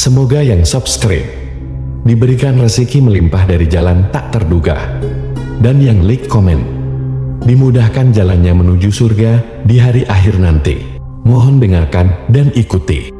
Semoga yang subscribe diberikan rezeki melimpah dari jalan tak terduga, dan yang like komen dimudahkan jalannya menuju surga di hari akhir nanti. Mohon dengarkan dan ikuti.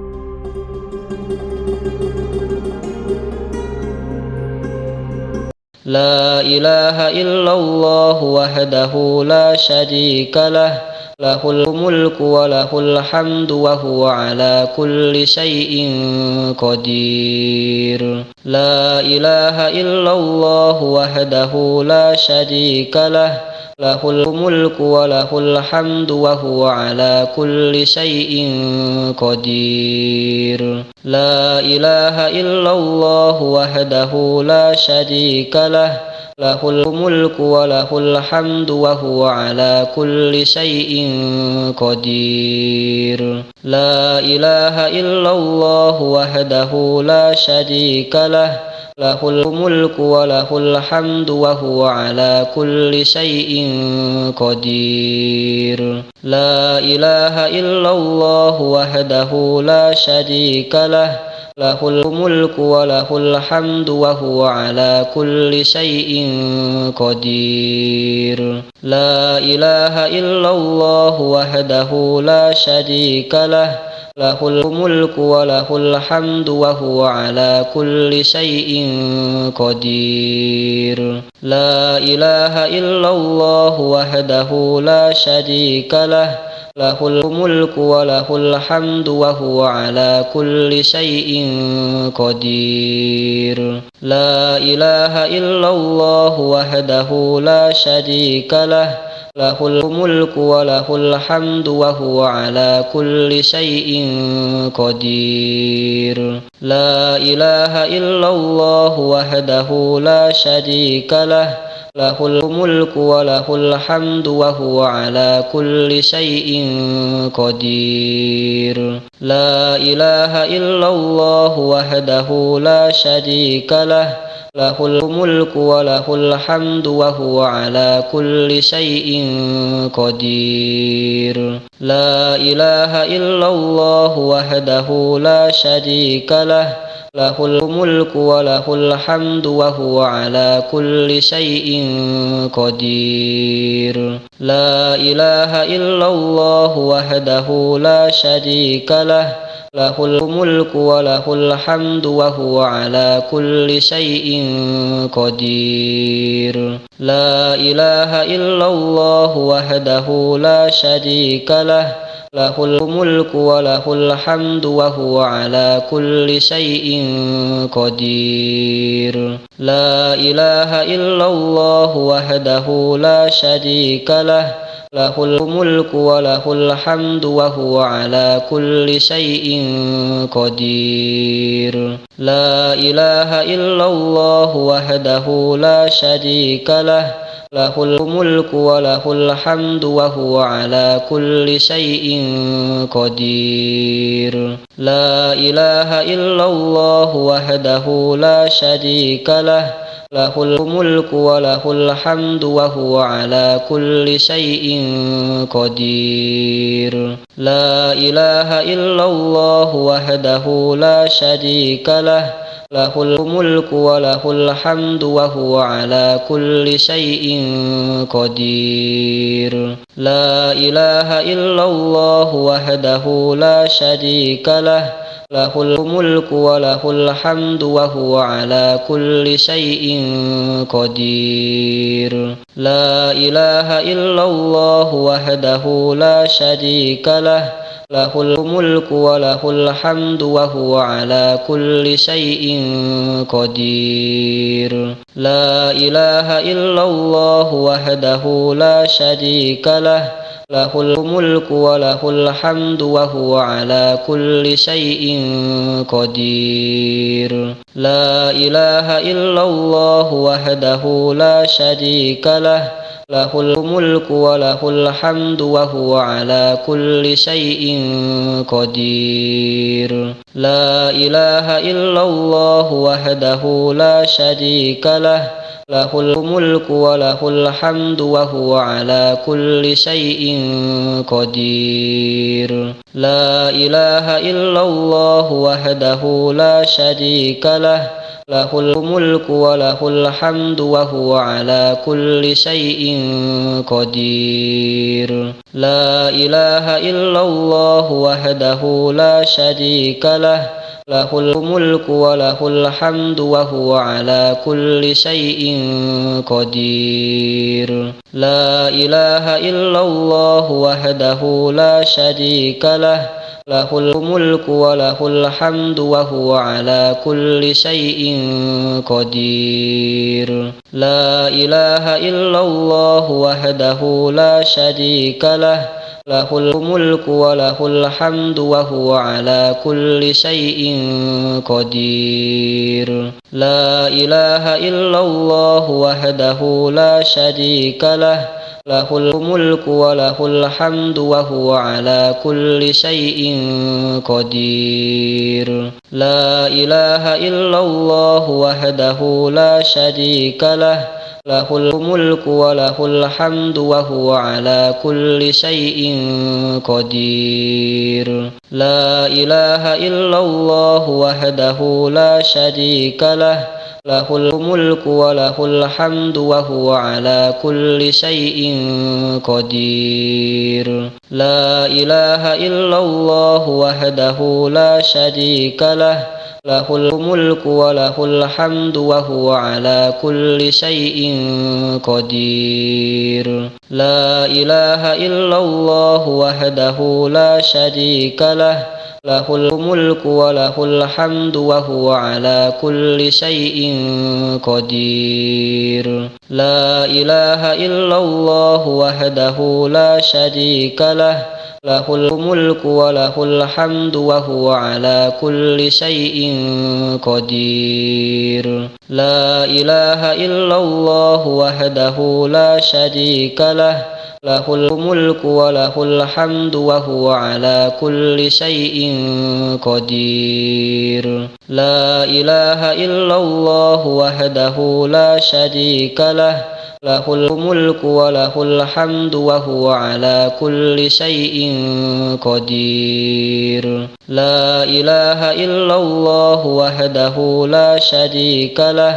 La ilaha illallah wahdahu la syarika lah, lahul mulku wa lahul hamdu wa huwa ala kulli syai'in qadir. La ilaha illallah wahdahu la syarika lah, lahul mulku wa lahul hamdu wa huwa ala kulli syai'in qadir. La ilaha illallah wahdahu la syarika lah, lahul mulku wa lahul hamdu wa huwa ala kulli syai'in qadir. La ilaha illallah wahdahu la syarika lah, lahul mulku wa lahul hamdu wa huwa ala kulli syai'in qadir. La ilaha illallah wahdahu la syarika lah, lahul mulku wa lahul hamdu wa huwa ala kulli syai'in qadir. La ilaha illallah wahdahu la syarika lah, lahul mulku wa lahul hamdu wa huwa ala kulli syai'in qadir. La ilaha illallah wahdahu la syarika lah, lahul mulku wa lahul hamdu wa huwa ala kulli syai'in qadir. La ilaha illallah wahdahu la syarika lah, lahul mulku wa lahul hamdu wa huwa ala kulli syai'in qadir. La ilaha illallah wahdahu la syarika lah, lahul mulku wa lahul hamdu wa huwa ala kulli syai'in qadir. La ilaha illallah wahdahu la syarika lah, lahul mulku wa lahul hamdu wa huwa ala kulli syai'in qadir. La ilaha illallah wahdahu la syarika lah, lahul mulku wa lahul hamdu wa huwa ala kulli syai'in qadir. La ilaha illallah wahdahu la syarika lah, lahul mulku wa lahul hamdu wa huwa ala kulli syai'in qadir. La ilaha illallah wahdahu la syarika lah, lahul mulku wa lahul hamdu wa huwa ala kulli syai'in qadir. La ilaha illallah wahdahu la syarika lah, lahul mulku wa lahul hamdu wa huwa ala kulli syai'in qadir. La ilaha illallah wahdahu la syarika lah, lahul mulku wa lahul hamdu wa huwa ala kulli syai'in qadir. La ilaha illallah wahdahu la syarika lah, lahul mulku wa lahul hamdu wa huwa ala kulli syai'in qadir. La ilaha illallah wahdahu la syarika lah, lahul mulku wa lahul hamdu wa huwa ala kulli syai'in qadir. La ilaha illallah wahdahu la syarika lah, lahul mulku wa lahul hamdu wa huwa ala kulli syai'in qadir. La ilaha illallah wahdahu la syarika lah, lahul mulku wa lahul hamdu wa huwa ala kulli syai'in qadir. La ilaha illallah wahdahu la syarika lah, lahul mulku wa lahul hamdu wa huwa ala kulli syai'in qadir. La ilaha illallah wahdahu la syarika lah, lahul mulku wa lahul hamdu wa huwa ala kulli syai'in qadir. La ilaha illallah wahdahu la syarika lah, lahul mulku wa lahul hamdu wa huwa ala kulli syai'in qadir. La ilaha illallah wahdahu la syarika lah, lahul mulku wa lahul hamdu wa huwa ala kulli syai'in qadir. La ilaha illallah wahdahu la syarika lah, lahul mulku wa lahul hamdu wa huwa ala kulli syai'in qadir. La ilaha illallah wahdahu la syarika lah, lahul mulku wa lahul hamdu wa huwa ala kulli syai'in qadir. La ilaha illallah wahdahu la syarika lah, lahul mulku wa lahul hamdu wa huwa ala kulli syai'in qadir. La ilaha illallah wahdahu la syarika lah, lahul mulku wa lahul hamdu wa huwa ala kulli syai'in qadir. La ilaha illallah wahdahu la syarika lah, lahul mulku wa lahul hamdu wa huwa ala kulli syai'in qadir. La ilaha illallah wahdahu la syarika lah, lahul mulku wa lahul hamdu wa huwa ala kulli syai'in qadir. La ilaha illallah wahdahu la syarika lah, lahul mulku wa lahul hamdu wa huwa ala kulli syai'in qadir. La ilaha illallah wahdahu la syarika lah, lahul mulku wa lahul hamdu wa huwa ala kulli syai'in qadir. La ilaha illallah wahdahu la syarika lah, lahul mulku wa lahul hamdu wa huwa ala kulli syai'in qadir. La ilaha illallah wahdahu la syarika lah, lahul mulku wa lahul hamdu wa huwa ala kulli syai'in qadir. La ilaha illallah wahdahu la syarika lah, lahul mulku wa lahul hamdu wa huwa ala kulli syai'in qadir. La ilaha illallah wahdahu la syarika lah,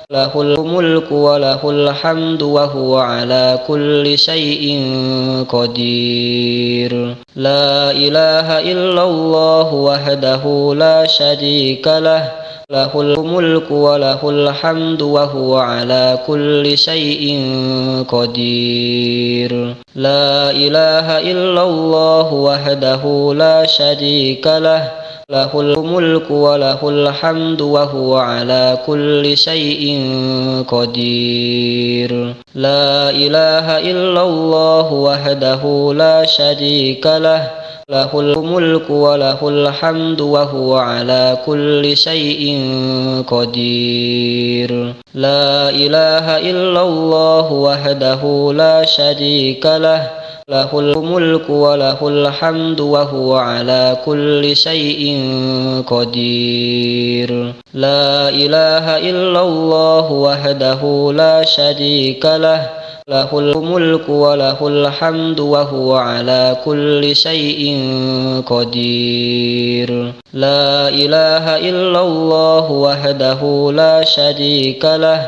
lahul mulku wa lahul hamdu wa huwa ala kulli syai'in qadir. La ilaha illallah wahdahu la syarika lah, lahul mulku wa lahul hamdu wa huwa ala kulli syai'in qadir. La ilaha illallah wahdahu la syarika lah, lahul mulku wa lahul hamdu wa huwa ala kulli syai'in qadir. La ilaha illallah wahdahu la syarika lah, lahul mulku wa lahul hamdu wa huwa ala kulli syai'in qadir. La ilaha illallah wahdahu la syarika lah, lahul mulku wa lahul hamdu wa huwa ala kulli syai'in qadir. La ilaha illallah wahdahu la syarika lah, lahul mulku wa lahul hamdu wa huwa ala kulli syai'in qadir. La ilaha illallah wahdahu la syarika lah,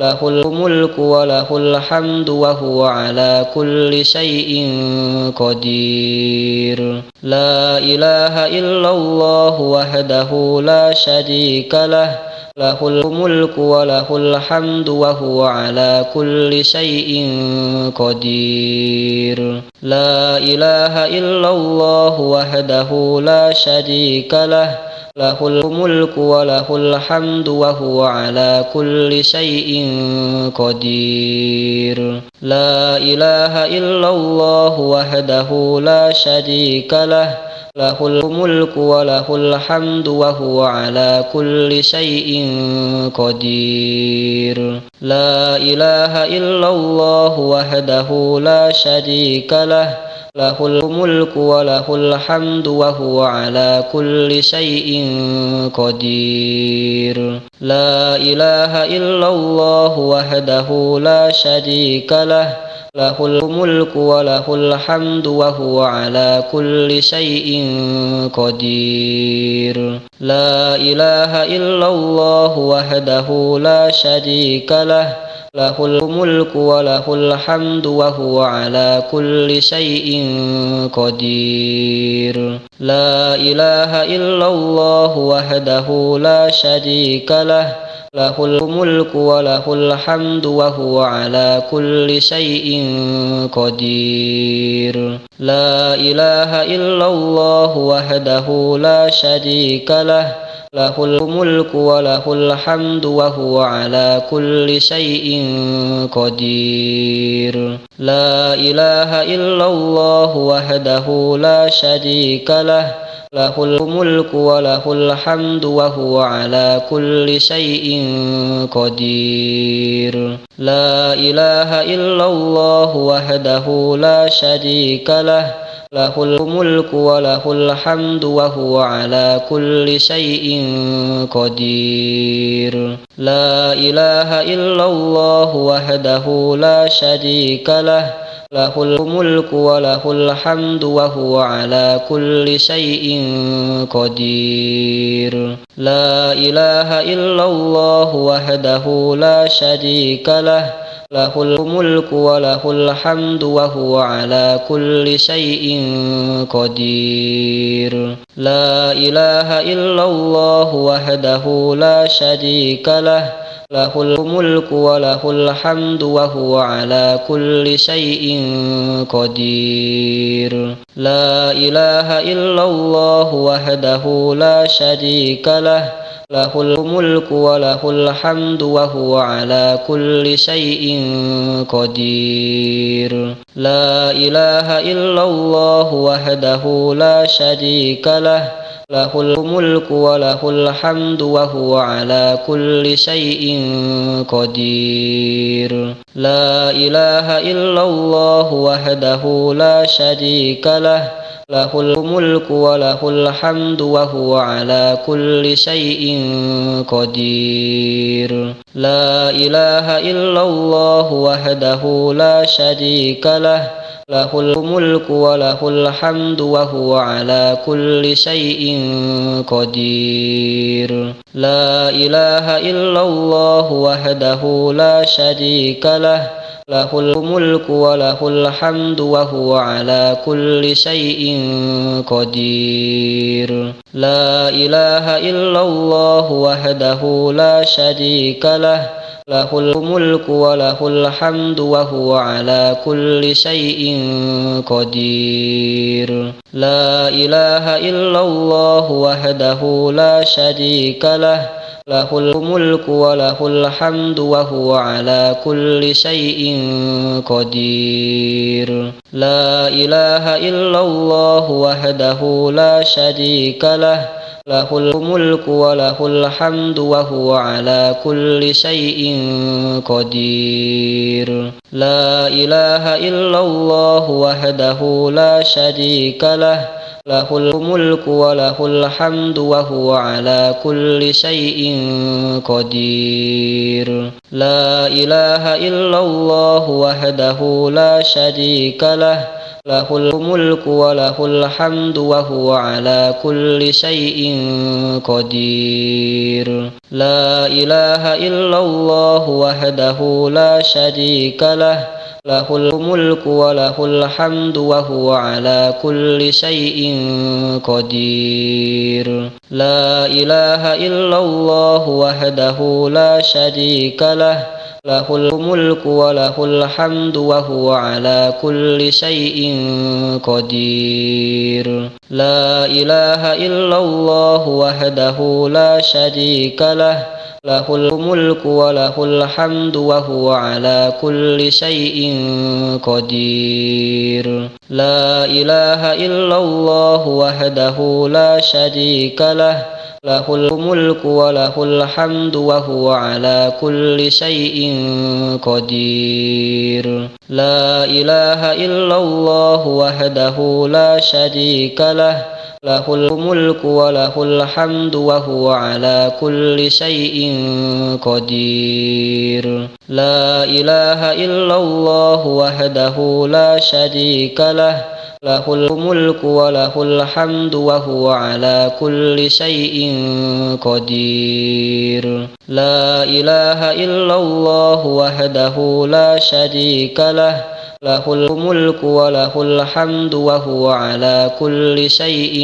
lahul mulku wa lahul hamdu wa huwa ala kulli syai'in qadir. La ilaha illallah wahdahu la syarika lah, lahul mulku wa lahul hamdu wa huwa ala kulli syai'in qadir. La ilaha illallah wahdahu la syarika lah, lahul mulku wa lahul hamdu wa huwa ala kulli syai'in qadir. La ilaha illallah wahdahu la syarika lah, lahul mulku wa lahul hamdu wa huwa ala kulli syai'in qadir. La ilaha illallah wahdahu la syarika lah, lahul mulku wa lahul hamdu wa huwa ala kulli syai'in qadir. La ilaha illallah wahdahu la syarika lah, lahul mulku wa lahul hamdu wa huwa ala kulli syai'in qadir. La ilaha illallah wahdahu la syarika lah, lahul mulku wa lahul hamdu wa huwa ala kulli syai'in qadir. La ilaha illallah wahdahu la syarika lah, lahul mulku wa lahul hamdu wa huwa ala kulli syai'in qadir. La ilaha illallah wahdahu la syarika lah, lahul mulku wa lahul hamdu wa huwa ala kulli syai'in qadir. La ilaha illallah wahdahu la syarika lah, lahul mulku wa lahul hamdu wa huwa ala kulli syai'in qadir. La ilaha illallah wahdahu la syarika lah, lahul mulku wa lahul hamdu wa huwa ala kulli syai'in qadir. La ilaha illallah wahdahu la syarika lah, lahul mulku wa lahul hamdu wa huwa ala kulli syai'in qadir. La ilaha illallah wahdahu la syarika lah, lahul mulku wa lahul hamdu wa huwa ala kulli syai'in qadir. La ilaha illallah wahdahu la syarika lah, lahul mulku wa lahul hamdu wa huwa ala kulli syai'in qadir. La ilaha illallah wahdahu la syarika lah, lahul mulku wa lahul hamdu wa huwa ala kulli syai'in qadir. La ilaha illallah wahdahu la syarika lah, lahul mulku wa lahul hamdu wa huwa ala kulli syai'in qadir. La ilaha illallah wahdahu la syarika lah, lahul mulku wa lahul hamdu wa huwa ala kulli syai'in qadir. La ilaha illallah wahdahu la syarika lah, lahul mulku wa lahul hamdu wa huwa ala kulli syai'in qadir. La ilaha illallah wahdahu la syarika lah, lahul mulku wa lahul hamdu wa huwa ala kulli syai'in qadir. La ilaha illallah wahdahu la syarika lah, lahul mulku wa lahul hamdu wa huwa ala kulli syai'in qadir. La ilaha illallah wahdahu la syarika lah, lahul mulku wa lahul hamdu wa huwa ala kulli syai'in qadir. La ilaha illallah wahdahu la syarika lah, lahul mulku wa lahul hamdu wa huwa ala kulli syai'in qadir. La ilaha illallah wahdahu la syarika lah, lahul mulku wa lahul hamdu wa huwa ala kulli syai'in qadir. La ilaha illallah wahdahu la syarika lah, lahul mulku wa lahul hamdu wa huwa ala kulli syai'in qadir. La ilaha illallah wahdahu la syarika lah, lahul mulku wa lahul hamdu wa huwa ala kulli syai'in qadir. La ilaha illallah wahdahu la syarika lah, lahul mulku wa lahul hamdu wa huwa ala kulli syai'in qadir. La ilaha illallah wahdahu la syarika lah, lahul mulku wa lahul hamdu wa huwa ala kulli syai'in qadir. La ilaha illallah wahdahu la syarika lah, له الملك وله الحمد وهو على كل شيء قدير لا إله إلا الله وحده لا شريك له له الملك وله الحمد وهو على كل شيء قدير لا إله إلا الله وحده لا شريك له له الملك وله الحمد وهو على كل شيء قدير لا إله إلا الله وحده لا شريك له له الملك وله الحمد وهو على كل شيء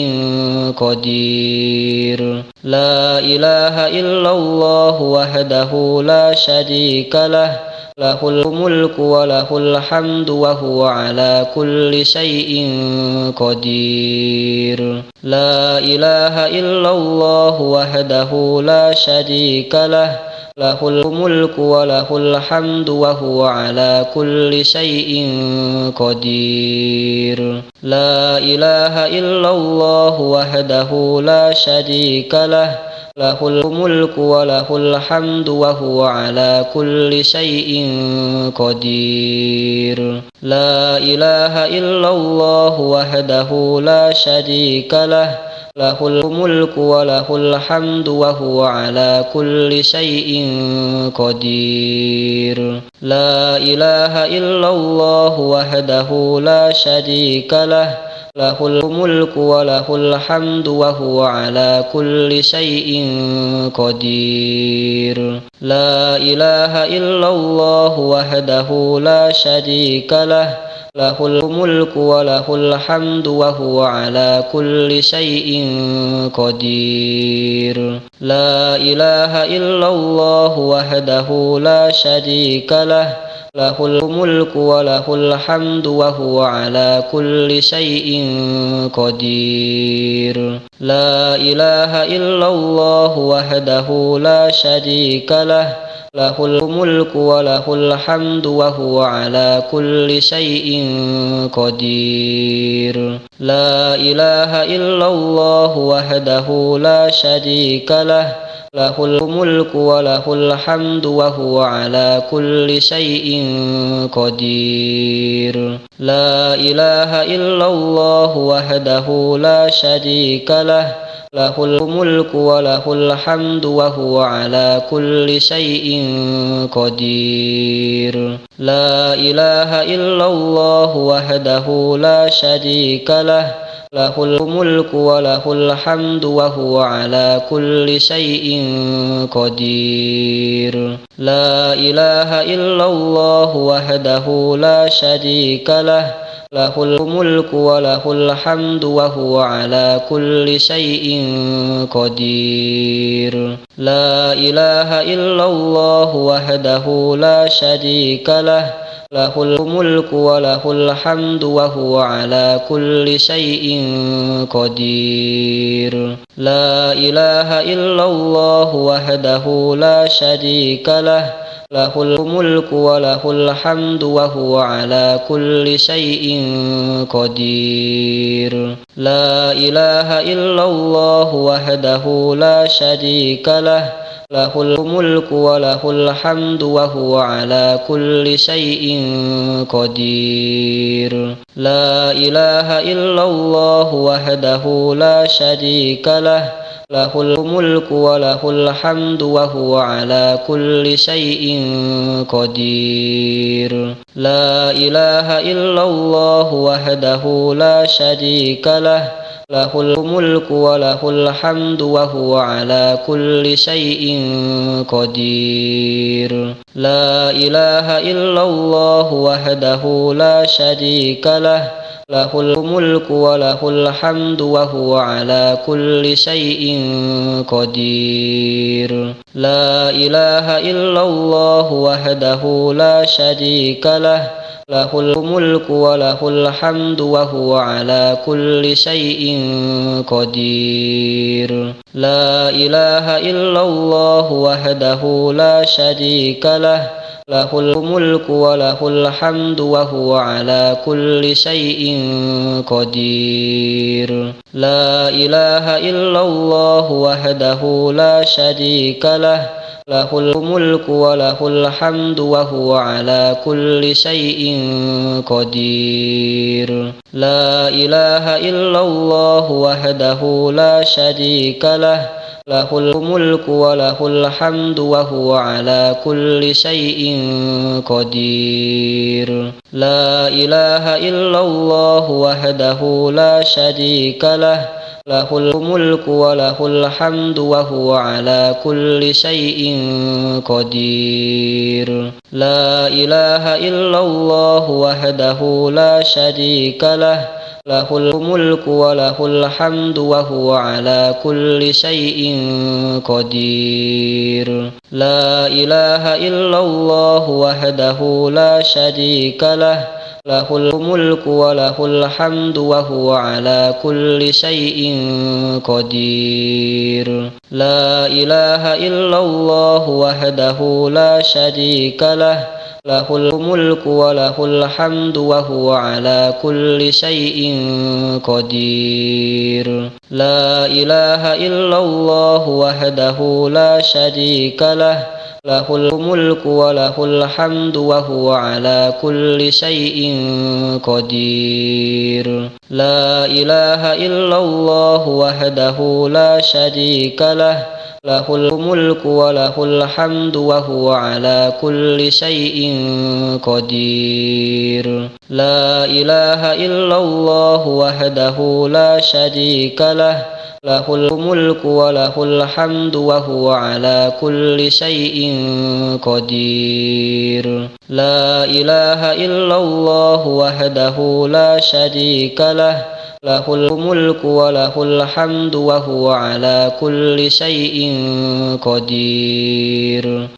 قدير لا إله إلا الله وحده لا شريك له له الملك وله الحمد وهو على كل شيء قدير لا إله إلا الله وحده لا شريك له له الملك وله الحمد وهو على كل شيء قدير لا إله إلا الله وحده لا شريك له له الملك وله الحمد وهو على كل شيء قدير لا إله إلا الله وحده لا شريك له له الملك وله الحمد وهو على كل شيء قدير لا إله إلا الله وحده لا شريك له له الملك وله الحمد وهو على كل شيء قدير لا إله إلا الله وحده لا شريك له له الملك وله الحمد وهو على كل شيء قدير لا إله إلا الله وحده لا شريك له له الملك وله الحمد وهو على كل شيء قدير لا إله إلا الله وحده لا شريك له له الملك وله الحمد وهو على كل شيء قدير لا إله إلا الله وحده لا شريك له له الملك وله الحمد وهو على كل شيء قدير لا إله إلا الله وحده لا شريك له له الملك وله الحمد وهو على كل شيء قدير لا إله إلا الله وحده لا شريك له له الملك وله الحمد وهو على كل شيء قدير لا إله إلا الله وحده لا شريك له له الملك وله الحمد وهو على كل شيء قدير لا إله إلا الله وحده لا شريك له له الملك وله الحمد وهو على كل شيء قدير لا إله إلا الله وحده لا شريك له له الملك وله الحمد وهو على كل شيء قدير لا إله إلا الله وحده لا شريك له له الملك وله الحمد وهو على كل شيء قدير لا إله إلا الله وحده لا شريك له له الملك وله الحمد وهو على كل شيء قدير لا إله إلا الله وحده لا شريك له له الملك وله الحمد وهو على كل شيء قدير لا إله إلا الله وحده لا شريك له له الملك وله الحمد وهو على كل شيء قدير لا إله إلا الله وحده لا شريك له له الملك وله الحمد وهو على كل شيء قدير. لا إله إلا الله وحده لا شريك له له الملك وله الحمد وهو على كل شيء قدير. لا إله إلا الله وحده لا شريك له له الملك وله الحمد وهو على كل شيء قدير. لا إله إلا الله وحده لا شريك له له الملك وله الحمد وهو على كل شيء قدير. لا إله إلا الله وحده لا شريك له له الملك وله الحمد وهو على كل شيء قدير. لا إله إلا الله وحده لا شريك له له الملك وله الحمد وهو على كل شيء قدير. لا إله إلا الله وحده لا شريك له له الملك وله الحمد وهو على كل شيء قدير. لا إله إلا الله وحده لا شريك له له الملك وله الحمد وهو على كل شيء قدير. لا إله إلا الله وحده لا شريك له له الملك وله الحمد وهو على كل شيء قدير. لا إله إلا الله وحده لا شريك له له الملك وله الحمد وهو على كل شيء قدير. لا إله إلا الله وحده لا شريك له له الملك وله الحمد وهو على كل شيء قدير. لا إله إلا الله وحده لا شريك له له الملك وله الحمد وهو على كل شيء قدير.